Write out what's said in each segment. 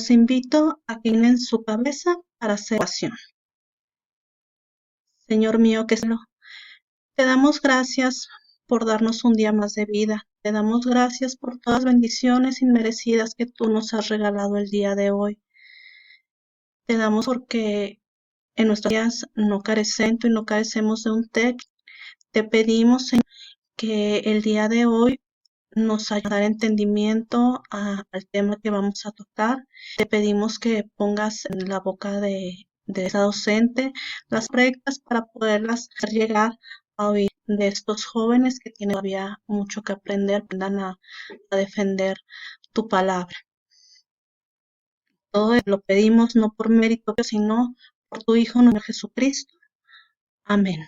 Los invito a que inclinen su cabeza para hacer oración. Señor mío que cielo, te damos gracias por darnos un día más de vida. Te damos gracias por todas las bendiciones inmerecidas que tú nos has regalado el día de hoy. Te damos porque en nuestros días no carecemos y no carecemos de un techo. Te pedimos, Señor, que el día de hoy nos ayude a dar entendimiento al tema que vamos a tocar. Te pedimos que pongas en la boca de esa docente las preguntas para poderlas hacer llegar a oír de estos jóvenes que tienen todavía mucho que aprender, aprendan a defender tu palabra. Todo lo pedimos no por mérito, sino por tu Hijo, nuestro Jesucristo. Amén.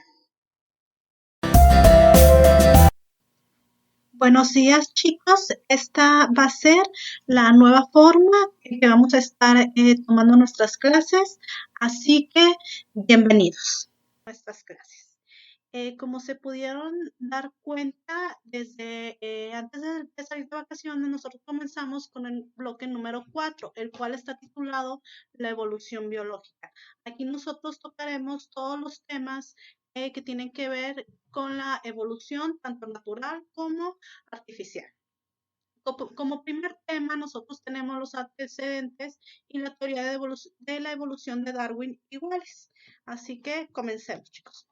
Buenos días, chicos. Esta va a ser la nueva forma que vamos a estar tomando nuestras clases, así que bienvenidos a nuestras clases. Como se pudieron dar cuenta, desde antes de salir de vacaciones, nosotros comenzamos con el bloque número 4, el cual está titulado La evolución biológica. Aquí nosotros tocaremos todos los temas que tienen que ver con la evolución, tanto natural como artificial. Como primer tema, nosotros tenemos los antecedentes y la teoría de la evolución de Darwin iguales. Así que comencemos, chicos.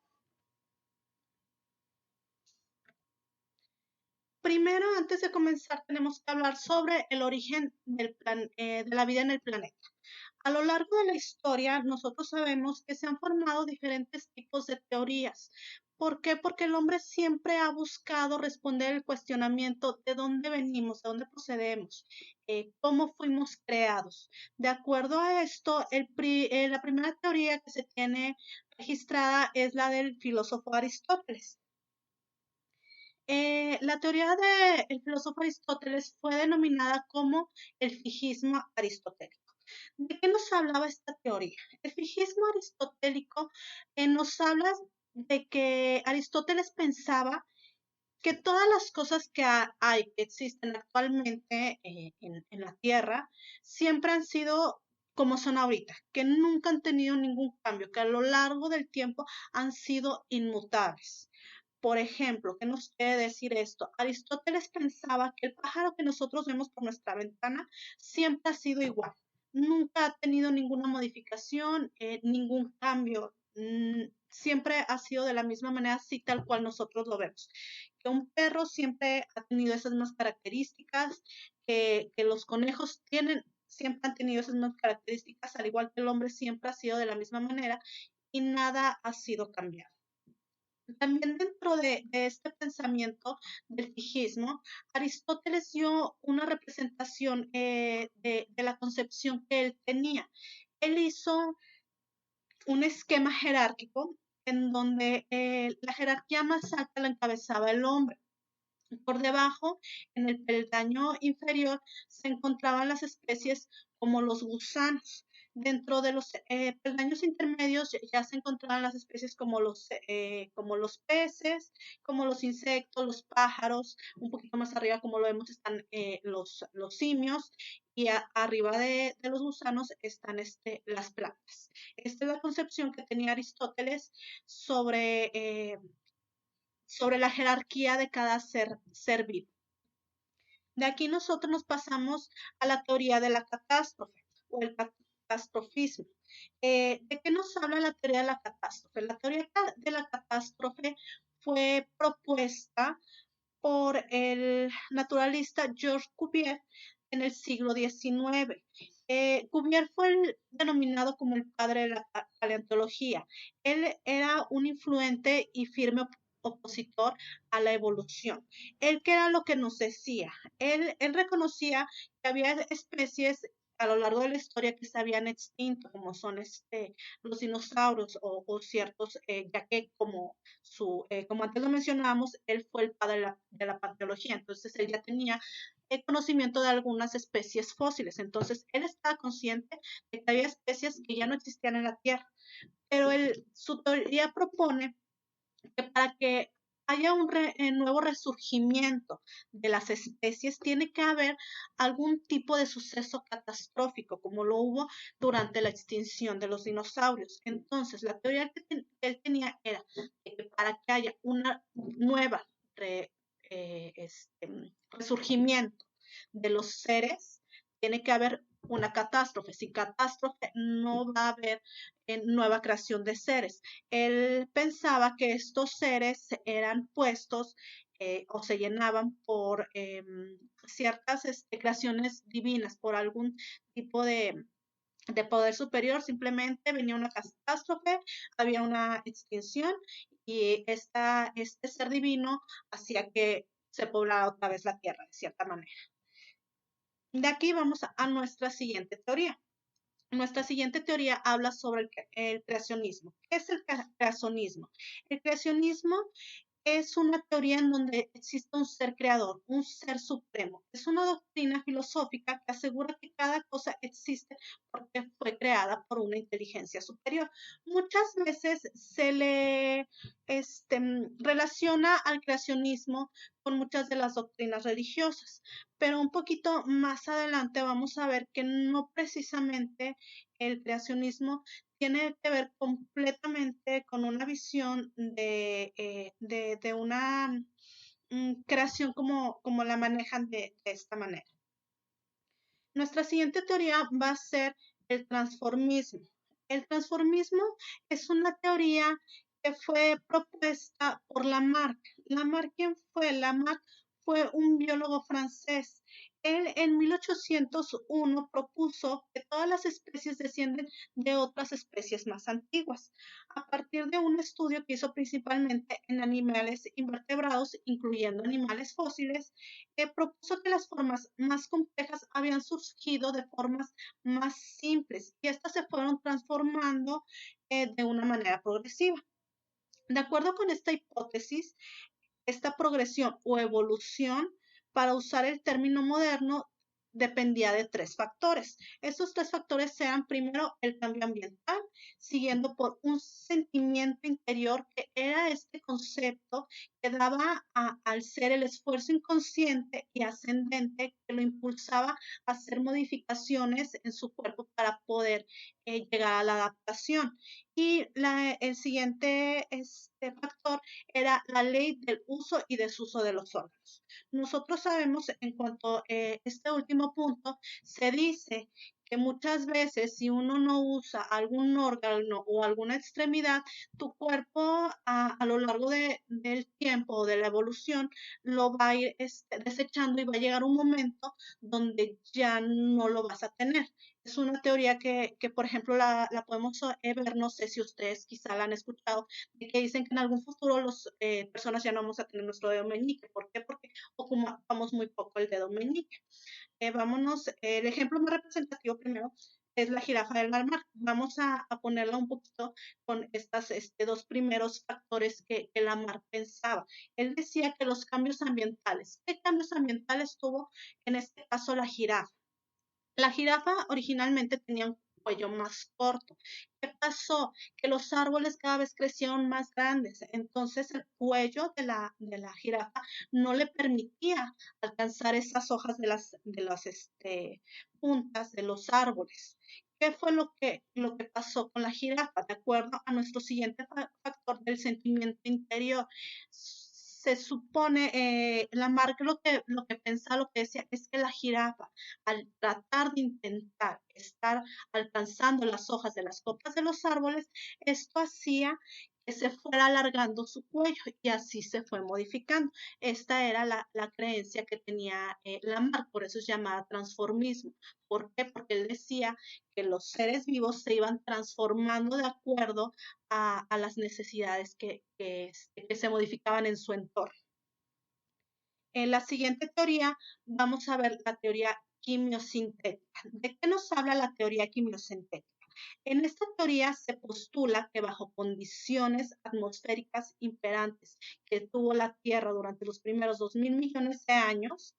Primero, antes de comenzar, tenemos que hablar sobre el origen de la vida en el planeta. A lo largo de la historia, nosotros sabemos que se han formado diferentes tipos de teorías. ¿Por qué? Porque el hombre siempre ha buscado responder el cuestionamiento de dónde venimos, de dónde procedemos, cómo fuimos creados. De acuerdo a esto, la primera teoría que se tiene registrada es la del filósofo Aristóteles. La teoría del filósofo Aristóteles fue denominada como el fijísmo aristotélico. ¿De qué nos hablaba esta teoría? El fijísmo aristotélico nos habla de que Aristóteles pensaba que todas las cosas que que existen actualmente en la Tierra, siempre han sido como son ahorita, que nunca han tenido ningún cambio, que a lo largo del tiempo han sido inmutables. Por ejemplo, ¿qué nos quiere decir esto? Aristóteles pensaba que el pájaro que nosotros vemos por nuestra ventana siempre ha sido igual. Nunca ha tenido ninguna modificación, ningún cambio. Siempre ha sido de la misma manera, así tal cual nosotros lo vemos. Que un perro siempre ha tenido esas mismas características, que los conejos siempre han tenido esas mismas características, al igual que el hombre siempre ha sido de la misma manera y nada ha sido cambiado. También dentro de este pensamiento del fijismo, Aristóteles dio una representación de la concepción que él tenía. Él hizo un esquema jerárquico en donde la jerarquía más alta la encabezaba el hombre. Por debajo, en el peldaño inferior, se encontraban las especies como los gusanos. Dentro de los peldaños intermedios ya se encontraban las especies como como los peces, como los insectos, los pájaros. Un poquito más arriba, como lo vemos, están los simios. Y arriba de los gusanos están las plantas. Esta es la concepción que tenía Aristóteles sobre la jerarquía de cada ser vivo. De aquí nosotros nos pasamos a la teoría de la catástrofe o el catastrofismo. ¿De qué nos habla la teoría de la catástrofe? La teoría de la catástrofe fue propuesta por el naturalista Georges Cuvier en el siglo XIX. Cuvier fue denominado como el padre de la paleontología. Él era un influente y firme opositor a la evolución. Él, ¿qué era lo que nos decía? Él reconocía que había especies a lo largo de la historia que se habían extinto, como son los dinosaurios o ciertos, ya que como antes lo mencionábamos, él fue el padre de la paleontología, entonces él ya tenía el conocimiento de algunas especies fósiles, entonces él estaba consciente de que había especies que ya no existían en la Tierra, pero su teoría propone que para que haya un nuevo resurgimiento de las especies, tiene que haber algún tipo de suceso catastrófico, como lo hubo durante la extinción de los dinosaurios. Entonces, la teoría que él tenía era de que para que haya una nueva resurgimiento de los seres, tiene que haber una catástrofe. Sin catástrofe no va a haber nueva creación de seres. Él pensaba que estos seres eran puestos o se llenaban por ciertas creaciones divinas, por algún tipo de poder superior. Simplemente venía una catástrofe, había una extinción y este ser divino hacía que se poblara otra vez la tierra, de cierta manera. De aquí vamos a nuestra siguiente teoría. Nuestra siguiente teoría habla sobre el creacionismo. ¿Qué es el creacionismo? El creacionismo es una teoría en donde existe un ser creador, un ser supremo. Es una doctrina filosófica que asegura que cada cosa existe porque fue creada por una inteligencia superior. Muchas veces se le relaciona al creacionismo con muchas de las doctrinas religiosas, pero un poquito más adelante vamos a ver que no precisamente el creacionismo tiene que ver completamente con una visión de una creación como la manejan de esta manera. Nuestra siguiente teoría va a ser el transformismo. El transformismo es una teoría que fue propuesta por Lamarck. Lamarck, ¿quién fue? Lamarck fue un biólogo francés. Él en 1801 propuso que todas las especies descienden de otras especies más antiguas, a partir de un estudio que hizo principalmente en animales invertebrados, incluyendo animales fósiles. Propuso que las formas más complejas habían surgido de formas más simples y estas se fueron transformando de una manera progresiva. De acuerdo con esta hipótesis, esta progresión o evolución, para usar el término moderno, dependía de tres factores. Estos tres factores eran primero el cambio ambiental, siguiendo por un sentimiento interior que era este concepto que daba al ser el esfuerzo inconsciente y ascendente que lo impulsaba a hacer modificaciones en su cuerpo para poder llegar a la adaptación. Y el siguiente factor era la ley del uso y desuso de los órganos. Nosotros sabemos, en cuanto a este último punto, se dice que muchas veces si uno no usa algún órgano o alguna extremidad, tu cuerpo a lo largo del tiempo o de la evolución lo va a ir desechando y va a llegar un momento donde ya no lo vas a tener. Es una teoría que por ejemplo, la podemos ver, no sé si ustedes quizá la han escuchado, de que dicen que en algún futuro las personas ya no vamos a tener nuestro dedo meñique. ¿Por qué? Porque ocupamos muy poco el dedo meñique. Vámonos, el ejemplo más representativo primero es la jirafa del Lamarck. Vamos a ponerla un poquito con estas dos primeros factores que Lamarck pensaba. Él decía que los cambios ambientales. ¿Qué cambios ambientales tuvo en este caso la jirafa? La jirafa originalmente tenía un cuello más corto. ¿Qué pasó? Que los árboles cada vez crecieron más grandes, entonces el cuello de la jirafa no le permitía alcanzar esas hojas de las puntas de los árboles. ¿Qué fue lo que pasó con la jirafa? De acuerdo a nuestro siguiente factor del sentimiento interior, se supone, Lamarck lo que pensaba, lo que decía, es que la jirafa, al tratar de intentar estar alcanzando las hojas de las copas de los árboles, esto hacía que se fuera alargando su cuello y así se fue modificando. Esta era la creencia que tenía Lamarck, por eso es llamada transformismo. ¿Por qué? Porque él decía que los seres vivos se iban transformando de acuerdo a las necesidades que se modificaban en su entorno. En la siguiente teoría vamos a ver la teoría quimiosintética. ¿De qué nos habla la teoría quimiosintética? En esta teoría se postula que bajo condiciones atmosféricas imperantes que tuvo la Tierra durante los primeros 2.000 millones de años,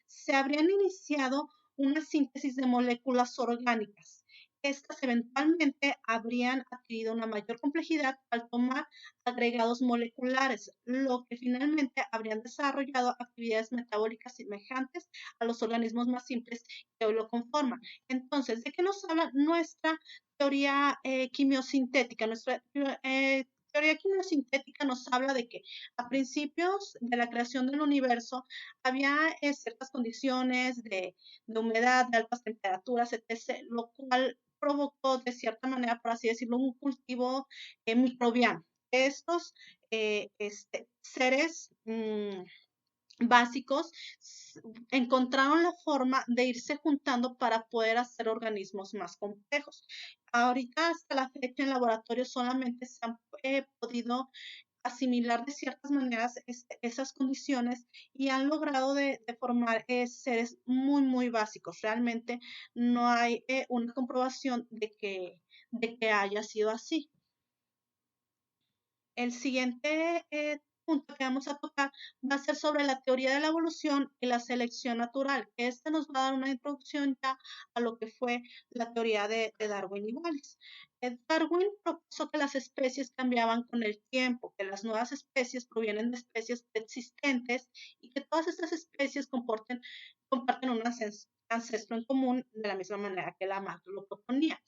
se habrían iniciado una síntesis de moléculas orgánicas. estas eventualmente habrían adquirido una mayor complejidad al tomar agregados moleculares, lo que finalmente habrían desarrollado actividades metabólicas semejantes a los organismos más simples que hoy lo conforman. Entonces, ¿de qué nos habla nuestra teoría quimiosintética? Nuestra teoría quimiosintética nos habla de que a principios de la creación del universo había ciertas condiciones de humedad, de altas temperaturas, etc., lo cual provocó de cierta manera, por así decirlo, un cultivo microbiano. Estos seres básicos encontraron la forma de irse juntando para poder hacer organismos más complejos. Ahorita hasta la fecha en laboratorio solamente se han podido asimilar de ciertas maneras esas condiciones y han logrado de formar seres muy, muy básicos. Realmente no hay una comprobación de que haya sido así. El siguiente punto que vamos a tocar va a ser sobre la teoría de la evolución y la selección natural. Este nos va a dar una introducción ya a lo que fue la teoría de Darwin y Wallace. Darwin propuso que las especies cambiaban con el tiempo, que las nuevas especies provienen de especies existentes y que todas estas especies comparten un ancestro en común de la misma manera que Lamarck lo proponía.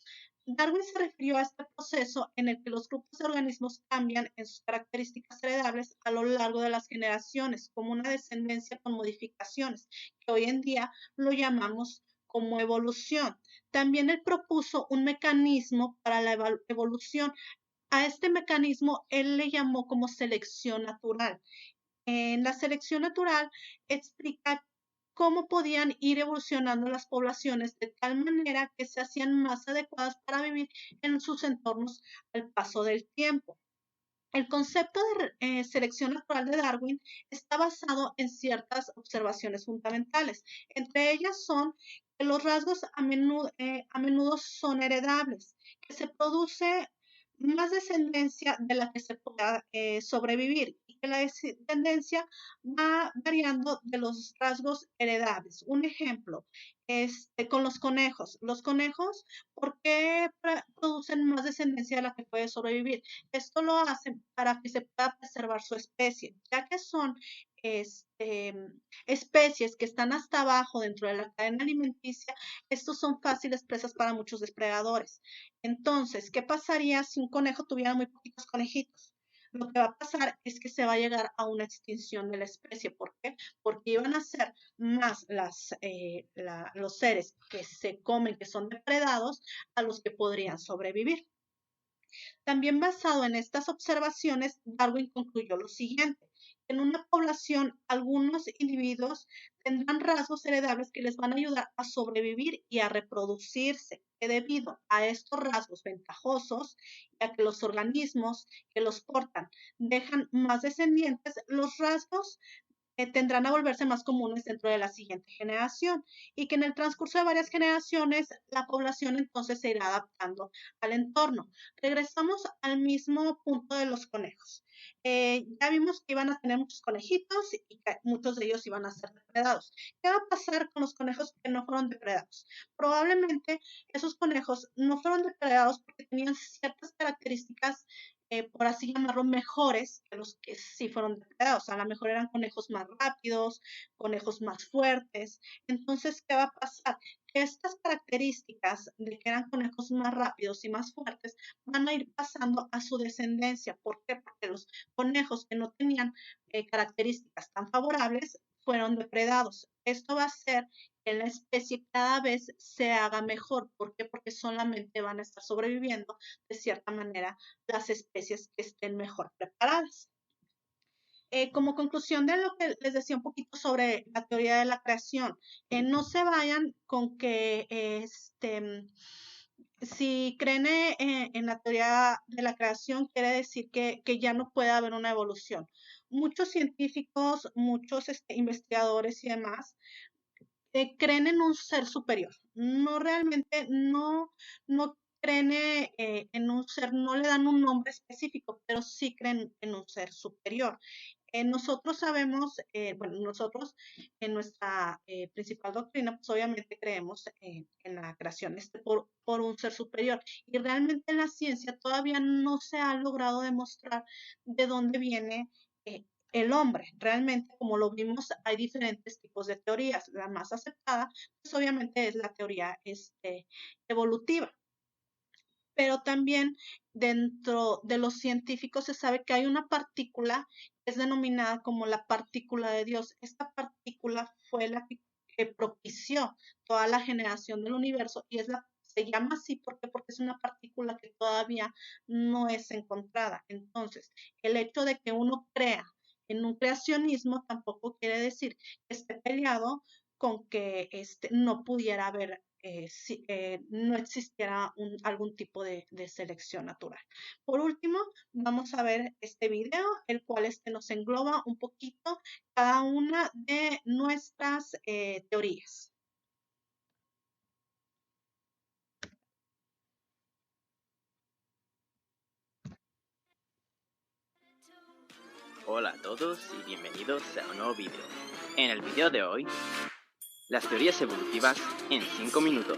Darwin se refirió a este proceso en el que los grupos de organismos cambian en sus características heredables a lo largo de las generaciones, como una descendencia con modificaciones, que hoy en día lo llamamos como evolución. También él propuso un mecanismo para la evolución. A este mecanismo él le llamó como selección natural. En la selección natural explica cómo podían ir evolucionando las poblaciones de tal manera que se hacían más adecuadas para vivir en sus entornos al paso del tiempo. El concepto de selección natural de Darwin está basado en ciertas observaciones fundamentales. Entre ellas son que los rasgos a menudo son heredables, que se produce más descendencia de la que se pueda sobrevivir y que la descendencia va variando de los rasgos heredables. Un ejemplo, con los conejos. Los conejos, ¿por qué producen más descendencia de la que puede sobrevivir? Esto lo hacen para que se pueda preservar su especie, ya que son este, especies que están hasta abajo dentro de la cadena alimenticia. Estos son fáciles presas para muchos depredadores. Entonces, ¿qué pasaría si un conejo tuviera muy poquitos conejitos? Lo que va a pasar es que se va a llegar a una extinción de la especie. ¿Por qué? Porque iban a ser más los seres que se comen, que son depredados, a los que podrían sobrevivir. También basado en estas observaciones, Darwin concluyó lo siguiente: en una población, algunos individuos tendrán rasgos heredables que les van a ayudar a sobrevivir y a reproducirse, que debido a estos rasgos ventajosos y a que los organismos que los portan dejan más descendientes, los rasgos tendrán a volverse más comunes dentro de la siguiente generación y que en el transcurso de varias generaciones la población entonces se irá adaptando al entorno. Regresamos al mismo punto de los conejos. Ya vimos que iban a tener muchos conejitos y que muchos de ellos iban a ser depredados. ¿Qué va a pasar con los conejos que no fueron depredados? Probablemente esos conejos no fueron depredados porque tenían ciertas características por así llamarlo, mejores que los que sí fueron depredados. A lo mejor eran conejos más rápidos, conejos más fuertes. Entonces, ¿qué va a pasar? Que estas características de que eran conejos más rápidos y más fuertes van a ir pasando a su descendencia. ¿Por qué? Porque los conejos que no tenían características tan favorables fueron depredados. Esto va a hacer que la especie cada vez se haga mejor. ¿Por qué? Porque solamente van a estar sobreviviendo de cierta manera las especies que estén mejor preparadas. Como conclusión de lo que les decía un poquito sobre la teoría de la creación, no se vayan con que si creen en la teoría de la creación, quiere decir que ya no puede haber una evolución. Muchos científicos, muchos investigadores y demás creen en un ser superior. No realmente, no creen en un ser, no le dan un nombre específico, pero sí creen en un ser superior. nosotros sabemos, bueno, nosotros en nuestra principal doctrina, pues obviamente creemos en la creación por un ser superior. Y realmente en la ciencia todavía no se ha logrado demostrar de dónde viene el hombre. Realmente, como lo vimos, hay diferentes tipos de teorías. La más aceptada, pues obviamente es la teoría evolutiva. Pero también dentro de los científicos se sabe que hay una partícula que es denominada como la partícula de Dios. Esta partícula fue la que propició toda la generación del universo y se llama así porque es una partícula que todavía no es encontrada. Entonces, el hecho de que uno crea en un creacionismo tampoco quiere decir que esté peleado con que no pudiera haber, no existiera algún tipo de selección natural. Por último, vamos a ver este video, el cual nos engloba un poquito cada una de nuestras teorías. Hola a todos y bienvenidos a un nuevo video. En el video de hoy, las teorías evolutivas en 5 minutos.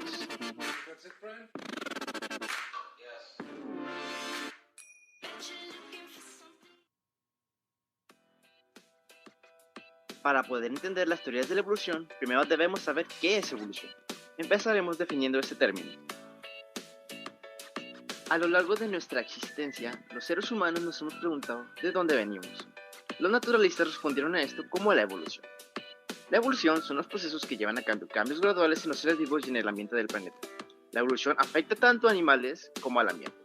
Para poder entender las teorías de la evolución, primero debemos saber qué es evolución. Empezaremos definiendo este término. A lo largo de nuestra existencia, los seres humanos nos hemos preguntado de dónde venimos. Los naturalistas respondieron a esto como la evolución. La evolución son los procesos que llevan a cabo cambios graduales en los seres vivos y en el ambiente del planeta. La evolución afecta tanto a animales como al ambiente.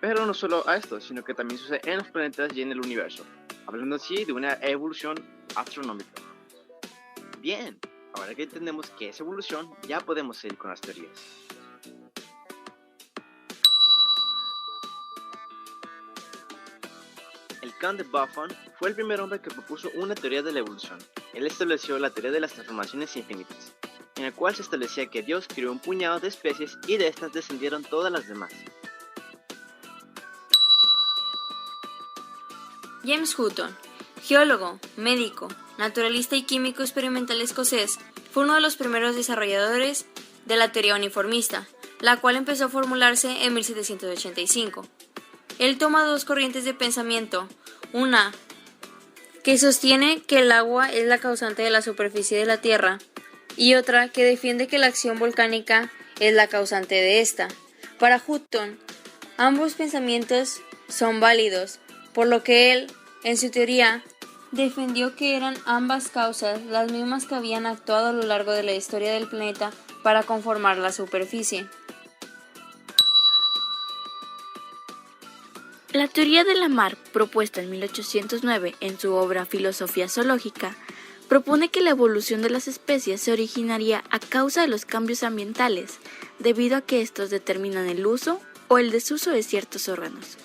Pero no solo a esto, sino que también sucede en los planetas y en el universo, hablando así de una evolución astronómica. Bien, ahora que entendemos qué es evolución, ya podemos seguir con las teorías. El conde Buffon fue el primer hombre que propuso una teoría de la evolución. Él estableció la teoría de las transformaciones infinitas, en la cual se establecía que Dios creó un puñado de especies y de estas descendieron todas las demás. James Hutton, geólogo, médico, naturalista y químico experimental escocés, fue uno de los primeros desarrolladores de la teoría uniformista, la cual empezó a formularse en 1785. Él toma dos corrientes de pensamiento, una que sostiene que el agua es la causante de la superficie de la Tierra y otra que defiende que la acción volcánica es la causante de esta. Para Hutton, ambos pensamientos son válidos, por lo que él, en su teoría, defendió que eran ambas causas las mismas que habían actuado a lo largo de la historia del planeta para conformar la superficie. La teoría de Lamarck, propuesta en 1809 en su obra Filosofía Zoológica, propone que la evolución de las especies se originaría a causa de los cambios ambientales, debido a que estos determinan el uso o el desuso de ciertos órganos,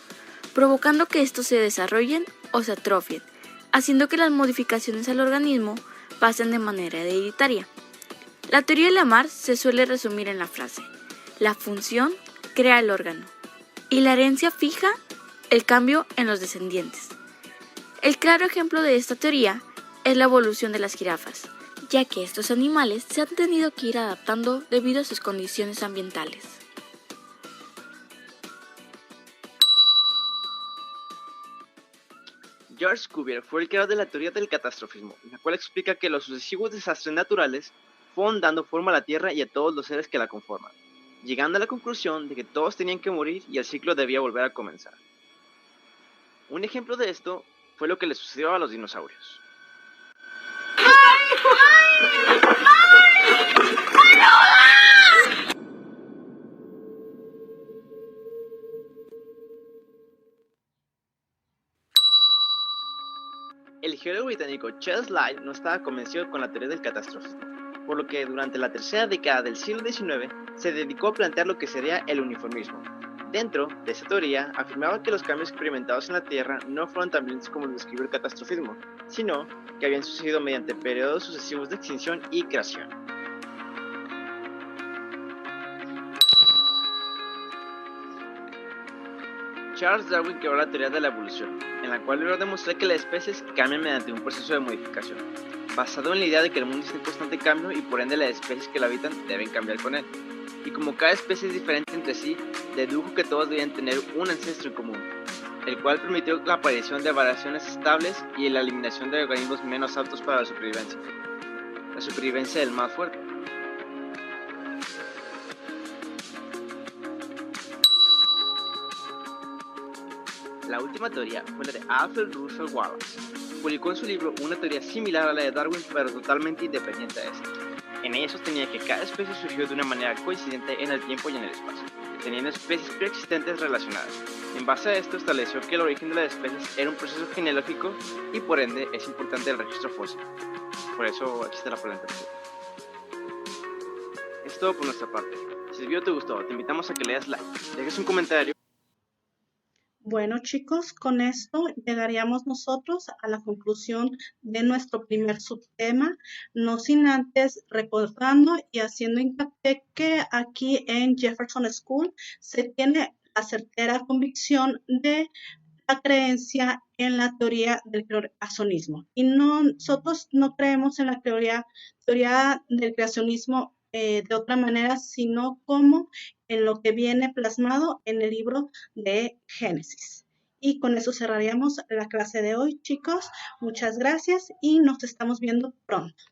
provocando que estos se desarrollen o se atrofien, haciendo que las modificaciones al organismo pasen de manera hereditaria. La teoría de Lamarck se suele resumir en la frase: la función crea el órgano y la herencia fija el cambio en los descendientes. El claro ejemplo de esta teoría es la evolución de las jirafas, ya que estos animales se han tenido que ir adaptando debido a sus condiciones ambientales. George Cuvier fue el creador de la teoría del catastrofismo, la cual explica que los sucesivos desastres naturales fueron dando forma a la Tierra y a todos los seres que la conforman, llegando a la conclusión de que todos tenían que morir y el ciclo debía volver a comenzar. Un ejemplo de esto fue lo que le sucedió a los dinosaurios. El geólogo británico Charles Lyell no estaba convencido con la teoría del catastrofismo, por lo que durante la tercera década del siglo XIX se dedicó a plantear lo que sería el uniformismo. Dentro de esta teoría, afirmaba que los cambios experimentados en la Tierra no fueron tan violentos como lo describió el catastrofismo, sino que habían sucedido mediante periodos sucesivos de extinción y creación. Charles Darwin creó la teoría de la evolución, en la cual logró demostrar que las especies cambian mediante un proceso de modificación, basado en la idea de que el mundo está en constante cambio y por ende las especies que lo habitan deben cambiar con él. Y como cada especie es diferente entre sí, dedujo que todos debían tener un ancestro en común, el cual permitió la aparición de variaciones estables y la eliminación de organismos menos aptos para la supervivencia del más fuerte. La última teoría fue la de Alfred Russel Wallace. Publicó en su libro una teoría similar a la de Darwin, pero totalmente independiente de esta. En ella sostenía que cada especie surgió de una manera coincidente en el tiempo y en el espacio, teniendo especies preexistentes relacionadas. En base a esto estableció que el origen de las especies era un proceso genealógico y por ende es importante el registro fósil. Por eso existe la paleontología. Es todo por nuestra parte. Si el video te gustó, te invitamos a que le des like, dejes un comentario. Bueno, chicos, con esto llegaríamos nosotros a la conclusión de nuestro primer subtema, no sin antes recordando y haciendo hincapié que aquí en Jefferson School se tiene la certera convicción de la creencia en la teoría del creacionismo. Y nosotros no creemos en la teoría del creacionismo de otra manera, sino como en lo que viene plasmado en el libro de Génesis. Y con eso cerraríamos la clase de hoy, chicos. Muchas gracias y nos estamos viendo pronto.